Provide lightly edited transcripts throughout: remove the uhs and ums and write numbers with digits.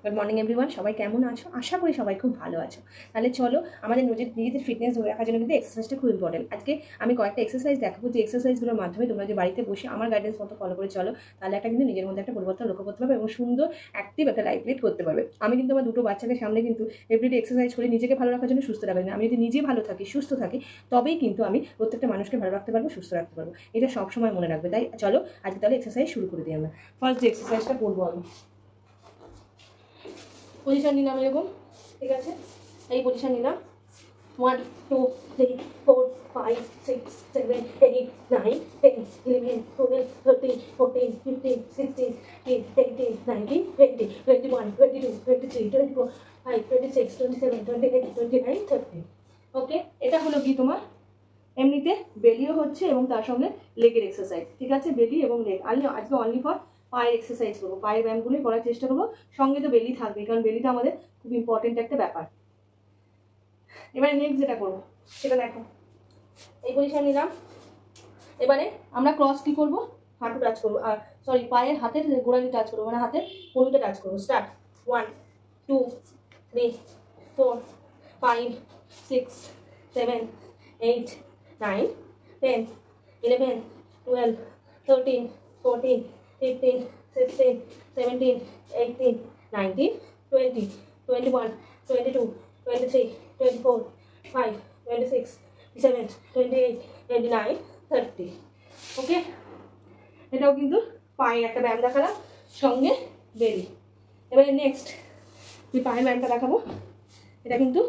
Good morning everyone, সবাই কেমন আছো? আশা করি সবাই খুব ভালো আছো। তাহলে চলো, আমাদের নিজেদের ফিটনেস ধরে রাখার জন্য কিন্তু এক্সারসাইজটা খুব ইম্পর্টেন্ট। আজকে আমি কয়েকটা এক্সারসাইজ দেখাবো, যে এক্সারসাইজগুলোর মাধ্যমে তোমরা যে বাড়িতে বসে আমার গাইডেন্স মতো ফলো করে চলো, তাহলে একটা কিন্তু নিজের মধ্যে একটা পরিবর্তন লক্ষ্য করতে পারবে এবং সুন্দর অ্যাক্টিভ একটা লাইফ লিড করতে পারবে। আমি কিন্তু আমার দুটো বাচ্চাকে সামনে কিন্তু এভরিডে এক্সারসাইজ করি নিজেকে ভালো রাখার জন্য, সুস্থ রাখার জন্য। আমি যদি নিজে ভালো থাকি, সুস্থ থাকি, তবেই কিন্তু আমি প্রত্যেকটা মানুষকে ভালো রাখতে পারবো, সুস্থ রাখতে পারবো। এটা সবসময় মনে রাখবে। তাই চলো আজকে তাহলে এক্সারসাইজ শুরু করে দিই। আমরা ফার্স্ট যে এক্সারসাইজটা করবো, আমি পজিশন নিলাম এরকম, ঠিক আছে? এই পজিশন নিলাম 1 2 3 4 5 6 7 8 9 10 11 12 13 14 15 16 18 19 20 21 22 23 24 25 26 27 28 29 30। ওকে, এটা হলো কি তোমার এমনিতে বেলিও হচ্ছে এবং তার সঙ্গে লেগের এক্সারসাইজ, ঠিক আছে? বেলি এবং লেগ আজকে অনলি ফর পায়ের এক্সারসাইজ করবো, পায়ের ব্যায়ামগুলোই করার চেষ্টা করবো। সঙ্গে তো বেলি থাকবে, কারণ বেলিটা আমাদের খুব ইম্পর্টেন্ট একটা ব্যাপার। এবারে নেক্সট যেটা করবো সেটা দেখো, এই পজিশন নিলাম। এবারে আমরা ক্রস কি করবো, হাঁটু টাচ করবো, আর সরি পায়ের হাতের গোড়ালি টাচ করবো, মানে হাতের কনুইটা টাচ করবো। স্টার্ট 1 2 3 4 5 6 7 8 9 10 11 12 13 14 15 16 17 18 19 20 21 22 23 24 5 26 27 28 29 30। ওকে, এটাও কিন্তু পায়ের একটা ব্যায়াম দেখালাম, সঙ্গে বেলি। এবারে নেক্সট তুই পায়ের ব্যায়ামটা দেখাবো। এটা কিন্তু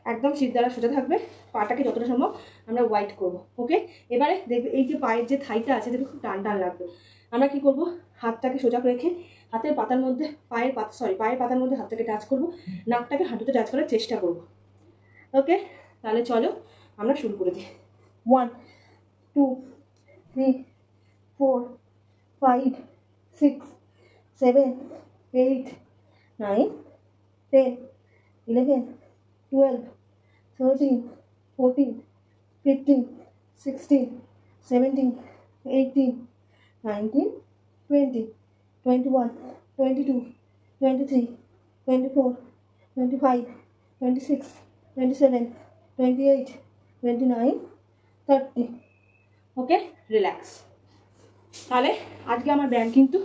একদম শীত দ্বারা সোজা থাকবে, পাটাকে যতটা সম্ভব আমরা ওয়াইড করব। ওকে, এবারে দেখবে এই যে পায়ের যে থাইটা আছে, দেখবে খুব টান টান লাগবে। আমরা কি করব, হাতটাকে সোজা রেখে হাতের পাতার মধ্যে পায়ের পাতার মধ্যে হাতটাকে টাচ করব, নাকটাকে হাঁটুতে টাচ করার চেষ্টা করব। ওকে, তাহলে চলো আমরা শুরু করে দিই। 1 2 3 4 5 6 7 8 9 10 11 12 13 14 15 16 17 18 19 20 21 22 23 24 25 26 27 28 29 30। ওকে, রিল্যাক্স। তাহলে আজকে আমার ব্যায়াম কিন্তু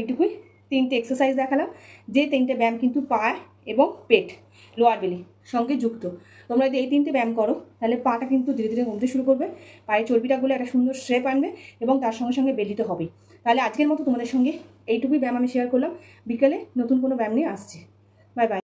এইটুকুই। 3টে এক্সারসাইজ দেখালাম, যে 3টে ব্যায়াম কিন্তু পা এবং পেট, লোয়ার বেলি সঙ্গে যুক্ত। তোমরা যদি এই 3টে ব্যায়াম করো, তাহলে পাটা কিন্তু ধীরে ধীরে কমতে শুরু করবে, পায়ের চর্বিটা গুলো একটা সুন্দর শেপ আনবে এবং তার সঙ্গে সঙ্গে বেলি তো হবেই। তাহলে আজকের মতো তোমাদের সঙ্গে এইটুকুই ব্যায়াম আমি শেয়ার করলাম। বিকেলে নতুন কোনো ব্যায়াম নিয়ে আসছি। Bye bye.